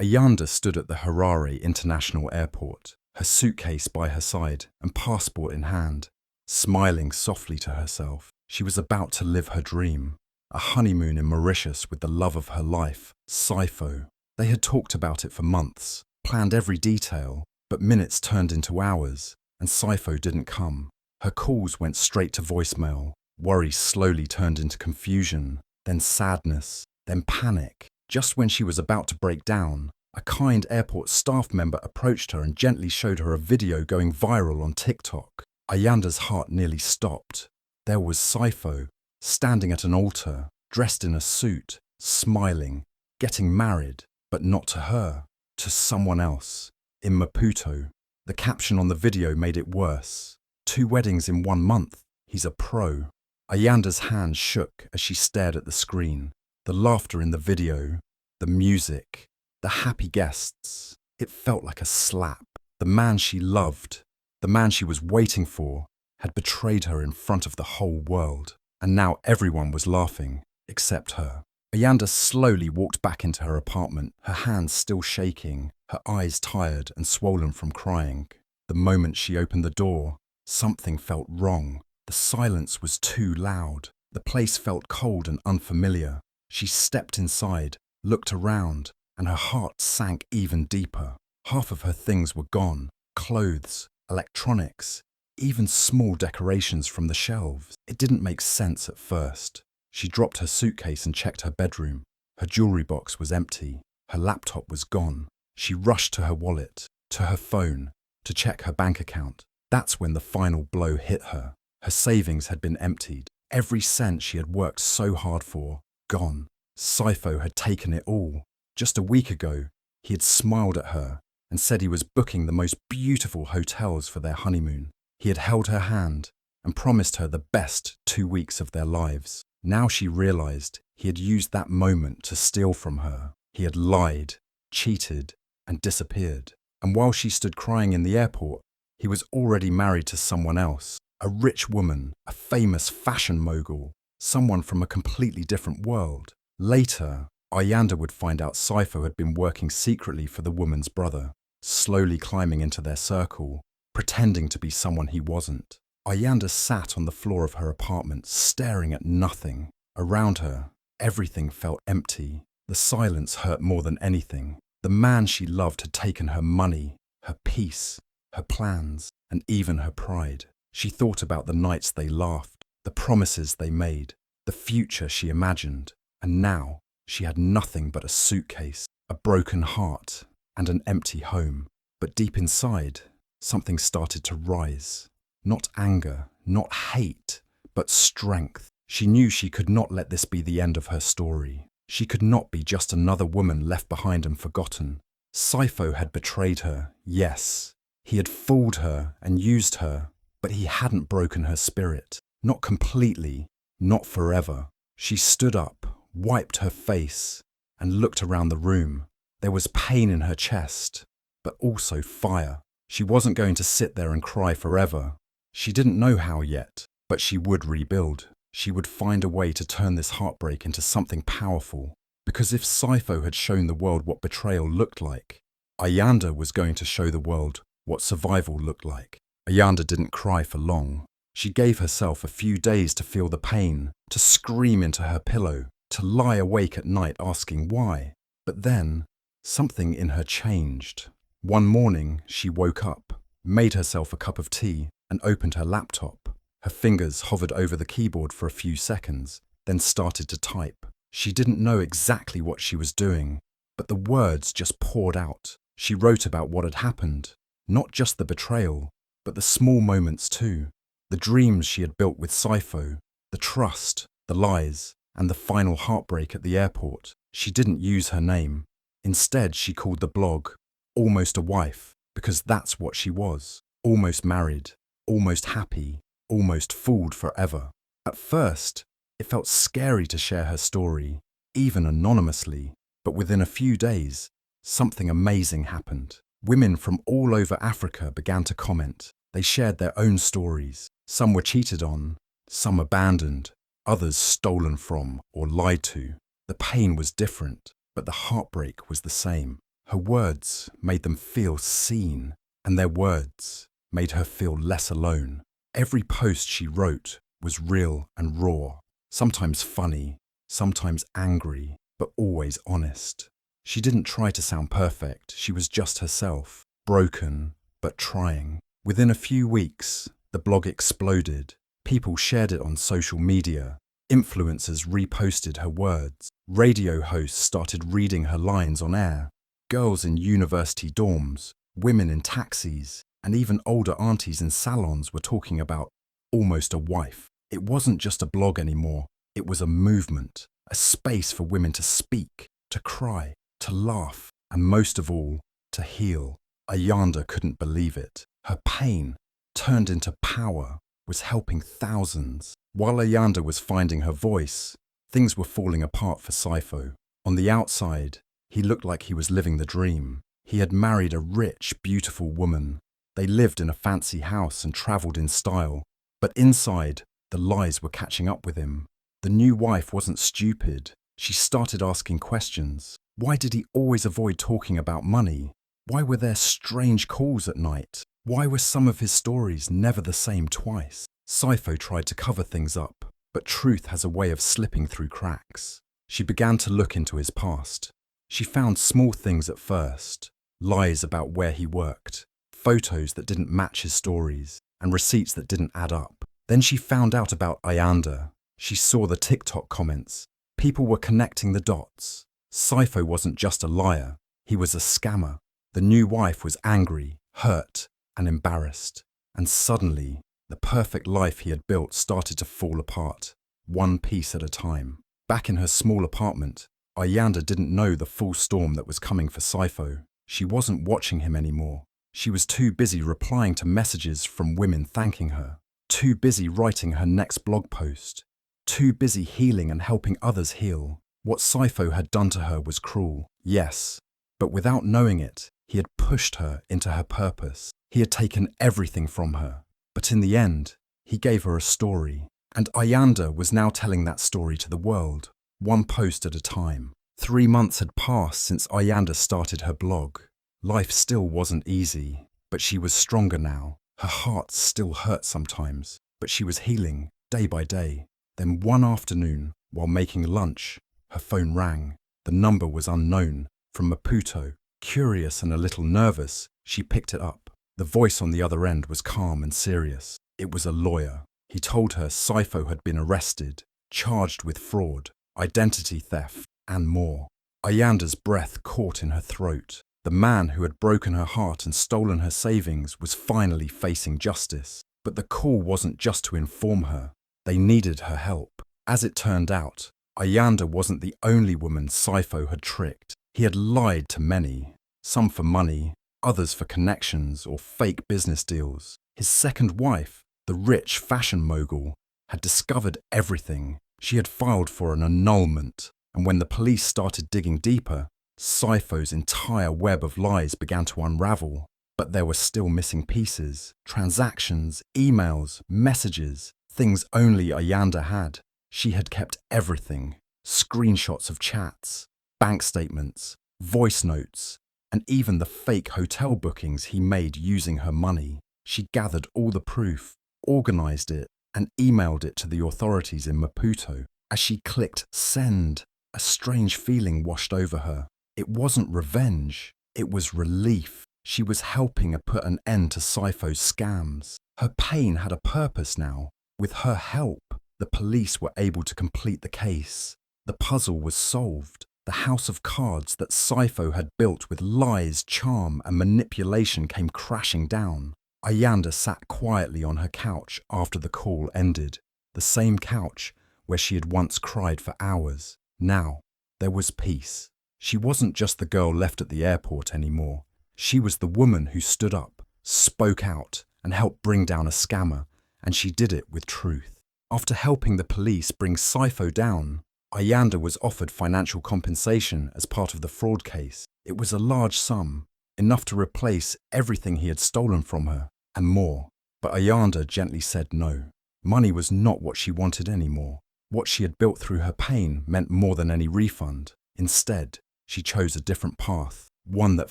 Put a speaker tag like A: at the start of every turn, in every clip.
A: Ayanda stood at the Harare International Airport, her suitcase by her side and passport in hand, smiling softly to herself. She was about to live her dream, a honeymoon in Mauritius with the love of her life, Saipho. They had talked about it for months, planned every detail, but minutes turned into hours, and Saipho didn't come. Her calls went straight to voicemail. Worry slowly turned into confusion, then sadness, then panic. Just when she was about to break down, a kind airport staff member approached her and gently showed her a video going viral on TikTok. Ayanda's heart nearly stopped. There was Saipho, standing at an altar, dressed in a suit, smiling, getting married, but not to her, to someone else, in Maputo. The caption on the video made it worse. 2 weddings in 1 month. He's a pro. Ayanda's hand shook as she stared at the screen. The laughter in the video, the music, the happy guests. It felt like a slap. The man she loved, the man she was waiting for, had betrayed her in front of the whole world. And now everyone was laughing, except her. Ayanda slowly walked back into her apartment, her hands still shaking, her eyes tired and swollen from crying. The moment she opened the door, something felt wrong. The silence was too loud. The place felt cold and unfamiliar. She stepped inside, looked around, and her heart sank even deeper. Half of her things were gone: clothes, electronics, even small decorations from the shelves. It didn't make sense at first. She dropped her suitcase and checked her bedroom. Her jewelry box was empty. Her laptop was gone. She rushed to her wallet, to her phone, to check her bank account. That's when the final blow hit her. Her savings had been emptied. Every cent she had worked so hard for, gone. Saipho had taken it all. Just a week ago, he had smiled at her and said he was booking the most beautiful hotels for their honeymoon. He had held her hand and promised her the best 2 weeks of their lives. Now she realized he had used that moment to steal from her. He had lied, cheated, and disappeared. And while she stood crying in the airport, he was already married to someone else. A rich woman, a famous fashion mogul, someone from a completely different world. Later, Ayanda would find out Saipho had been working secretly for the woman's brother, slowly climbing into their circle, pretending to be someone he wasn't. Ayanda sat on the floor of her apartment, staring at nothing. Around her, everything felt empty. The silence hurt more than anything. The man she loved had taken her money, her peace, her plans, and even her pride. She thought about the nights they laughed, the promises they made, the future she imagined. And now, she had nothing but a suitcase, a broken heart, and an empty home. But deep inside, something started to rise. Not anger, not hate, but strength. She knew she could not let this be the end of her story. She could not be just another woman left behind and forgotten. Saipho had betrayed her, yes. He had fooled her and used her, but he hadn't broken her spirit. Not completely, not forever. She stood up, wiped her face, and looked around the room. There was pain in her chest, but also fire. She wasn't going to sit there and cry forever. She didn't know how yet, but she would rebuild. She would find a way to turn this heartbreak into something powerful. Because if Saipho had shown the world what betrayal looked like, Ayanda was going to show the world what survival looked like. Ayanda didn't cry for long. She gave herself a few days to feel the pain, to scream into her pillow, to lie awake at night asking why. But then, something in her changed. One morning, she woke up, made herself a cup of tea, and opened her laptop. Her fingers hovered over the keyboard for a few seconds, then started to type. She didn't know exactly what she was doing, but the words just poured out. She wrote about what had happened, not just the betrayal, but the small moments too. The dreams she had built with Saipho, the trust, the lies, and the final heartbreak at the airport. She didn't use her name. Instead, she called the blog Almost a Wife, because that's what she was. Almost married, almost happy, almost fooled forever. At first, it felt scary to share her story, even anonymously. But within a few days, something amazing happened. Women from all over Africa began to comment. They shared their own stories. Some were cheated on, some abandoned, others stolen from or lied to. The pain was different, but the heartbreak was the same. Her words made them feel seen, and their words made her feel less alone. Every post she wrote was real and raw, sometimes funny, sometimes angry, but always honest. She didn't try to sound perfect, she was just herself, broken, but trying. Within a few weeks, the blog exploded. People shared it on social media. Influencers reposted her words. Radio hosts started reading her lines on air. Girls in university dorms, women in taxis, and even older aunties in salons were talking about Almost a Wife. It wasn't just a blog anymore. It was a movement, a space for women to speak, to cry, to laugh, and most of all, to heal. Ayanda couldn't believe it. Her pain, turned into power, was helping thousands. While Ayanda was finding her voice, things were falling apart for Saipho. On the outside, he looked like he was living the dream. He had married a rich, beautiful woman. They lived in a fancy house and travelled in style. But inside, the lies were catching up with him. The new wife wasn't stupid. She started asking questions. Why did he always avoid talking about money? Why were there strange calls at night? Why were some of his stories never the same twice? Saipho tried to cover things up, but truth has a way of slipping through cracks. She began to look into his past. She found small things at first, lies about where he worked, photos that didn't match his stories, and receipts that didn't add up. Then she found out about Ayanda. She saw the TikTok comments. People were connecting the dots. Saipho wasn't just a liar, he was a scammer. The new wife was angry, hurt, and embarrassed. And suddenly, the perfect life he had built started to fall apart, one piece at a time. Back in her small apartment, Ayanda didn't know the full storm that was coming for Saipho. She wasn't watching him anymore. She was too busy replying to messages from women thanking her, too busy writing her next blog post, too busy healing and helping others heal. What Saipho had done to her was cruel, yes, but without knowing it, he had pushed her into her purpose. He had taken everything from her. But in the end, he gave her a story. And Ayanda was now telling that story to the world, one post at a time. 3 months had passed since Ayanda started her blog. Life still wasn't easy, but she was stronger now. Her heart still hurt sometimes, but she was healing day by day. Then one afternoon, while making lunch, her phone rang. The number was unknown, from Maputo. Curious and a little nervous, she picked it up. The voice on the other end was calm and serious. It was a lawyer. He told her Saipho had been arrested, charged with fraud, identity theft, and more. Ayanda's breath caught in her throat. The man who had broken her heart and stolen her savings was finally facing justice. But the call wasn't just to inform her. They needed her help. As it turned out, Ayanda wasn't the only woman Saipho had tricked. He had lied to many, some for money, others for connections or fake business deals. His second wife, the rich fashion mogul, had discovered everything. She had filed for an annulment, and when the police started digging deeper, Saipho's entire web of lies began to unravel. But there were still missing pieces, transactions, emails, messages, things only Ayanda had. She had kept everything, screenshots of chats, bank statements, voice notes, and even the fake hotel bookings he made using her money. She gathered all the proof, organized it, and emailed it to the authorities in Maputo. As she clicked send, a strange feeling washed over her. It wasn't revenge, it was relief. She was helping her put an end to Saipho's scams. Her pain had a purpose now. With her help, the police were able to complete the case. The puzzle was solved. The house of cards that Saipho had built with lies, charm, and manipulation came crashing down. Ayanda sat quietly on her couch after the call ended. The same couch where she had once cried for hours. Now, there was peace. She wasn't just the girl left at the airport anymore. She was the woman who stood up, spoke out, and helped bring down a scammer, and she did it with truth. After helping the police bring Saipho down, Ayanda was offered financial compensation as part of the fraud case. It was a large sum, enough to replace everything he had stolen from her, and more. But Ayanda gently said no. Money was not what she wanted anymore. What she had built through her pain meant more than any refund. Instead, she chose a different path, one that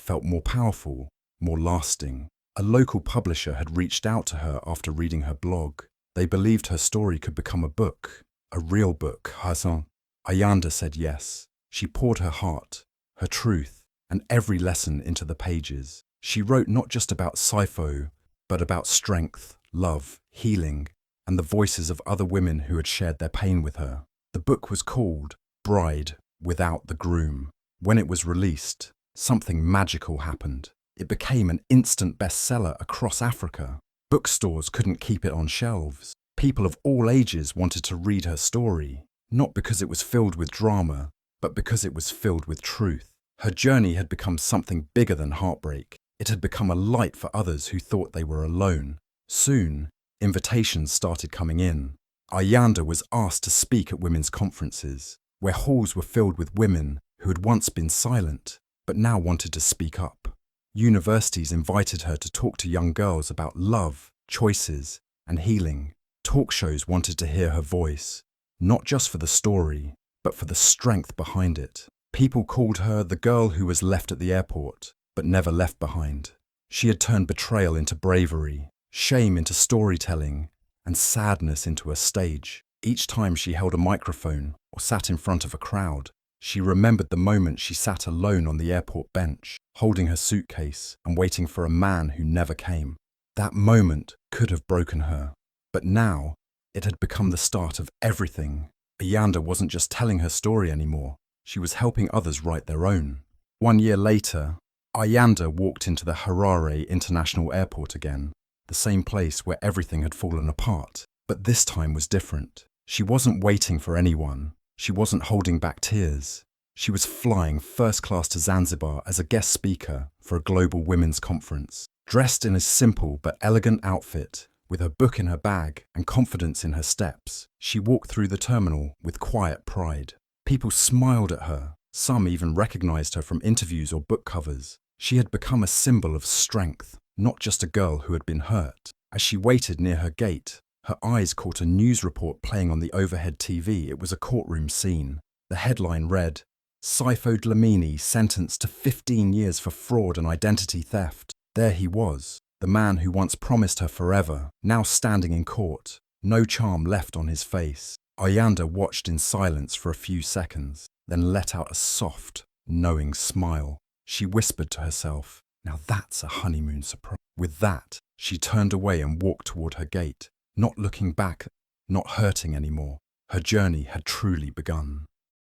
A: felt more powerful, more lasting. A local publisher had reached out to her after reading her blog. They believed her story could become a book, a real book, Hassan. Ayanda said yes. She poured her heart, her truth, and every lesson into the pages. She wrote not just about Saipho, but about strength, love, healing, and the voices of other women who had shared their pain with her. The book was called Bride Without the Groom. When it was released, something magical happened. It became an instant bestseller across Africa. Bookstores couldn't keep it on shelves. People of all ages wanted to read her story, not because it was filled with drama, but because it was filled with truth. Her journey had become something bigger than heartbreak. It had become a light for others who thought they were alone. Soon, invitations started coming in. Ayanda was asked to speak at women's conferences, where halls were filled with women who had once been silent, but now wanted to speak up. Universities invited her to talk to young girls about love, choices, and healing. Talk shows wanted to hear her voice, not just for the story, but for the strength behind it. People called her the girl who was left at the airport, but never left behind. She had turned betrayal into bravery, shame into storytelling, and sadness into a stage. Each time she held a microphone or sat in front of a crowd, she remembered the moment she sat alone on the airport bench, holding her suitcase and waiting for a man who never came. That moment could have broken her, but now it had become the start of everything. Ayanda wasn't just telling her story anymore, she was helping others write their own. 1 year later, Ayanda walked into the Harare International Airport again, the same place where everything had fallen apart. But this time was different. She wasn't waiting for anyone. She wasn't holding back tears. She was flying first class to Zanzibar as a guest speaker for a global women's conference. Dressed in a simple but elegant outfit, with her book in her bag and confidence in her steps, she walked through the terminal with quiet pride. People smiled at her. Some even recognized her from interviews or book covers. She had become a symbol of strength, not just a girl who had been hurt. As she waited near her gate, her eyes caught a news report playing on the overhead TV. It was a courtroom scene. The headline read, "Saipho Dlamini sentenced to 15 years for fraud and identity theft." There he was, the man who once promised her forever, now standing in court, no charm left on his face. Ayanda watched in silence for a few seconds, then let out a soft, knowing smile. She whispered to herself, "Now that's a honeymoon surprise." With that, she turned away and walked toward her gate, not looking back, not hurting anymore. Her journey had truly begun.